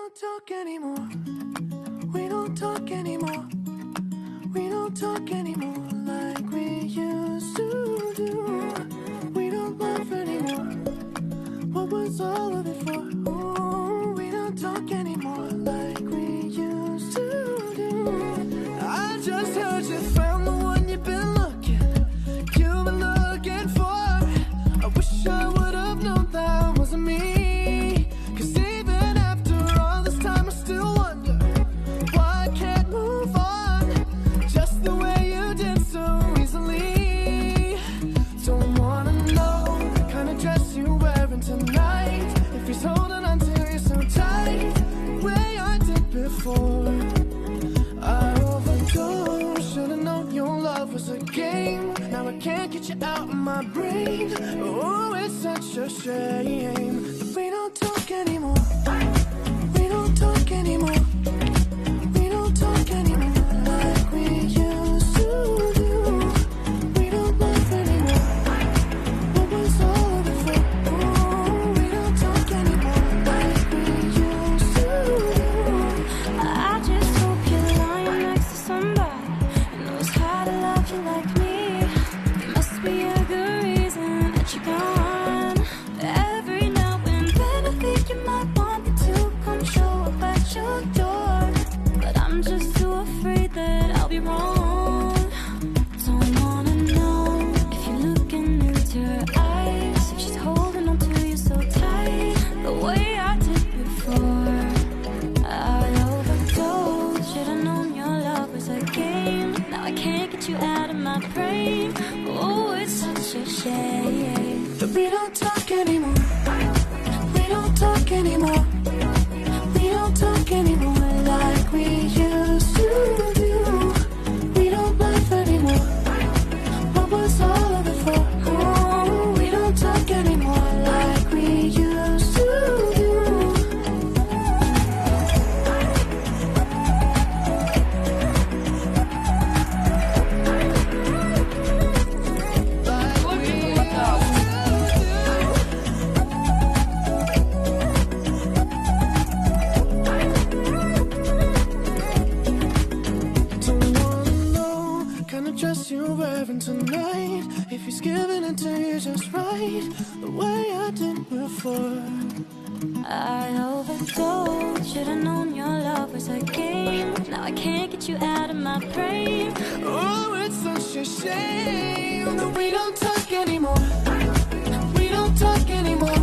don't talk anymore. We don't talk anymore. We don't talk anymore like we used to do. We don't laugh anymore. What was all of it for? Ooh, we don't talk anymore like we used to do. I just heard you found the one you've been looking for. I wish I would have known that wasn't me. Can't get you out of my brain. Oh, it's such a shame that we don't talk anymore. We don't talk anymore. We don't talk anymore like we used to do. We don't laugh anymore. What was all of it for? Oh, we don't talk anymore like we used to do. I just hope you're lying next to somebody who knows how to love you like me. Be a good reason that you're gone. Every now and then I think you might want me to come show up at your door, but I'm just too afraid that I'll be wrong. Don't wanna know if you're looking into her eyes, if she's holding on to you so tight, the way I did before. I overdosed. Should've known your love was a game. Now I can't get you out of my brain. Oh, it's such a shame that we don't talk anymore. We don't talk anymore. We don't talk anymore like we used to do. We don't laugh anymore. What was all of it for? Oh, we don't talk anymore like we used to do. Dress you're wearing tonight, if he's giving it to you just right, the way I did before. I overdosed. Should've known your love was a game. Now I can't get you out of my brain. Oh, it's such a shame that we don't talk anymore. We don't talk anymore.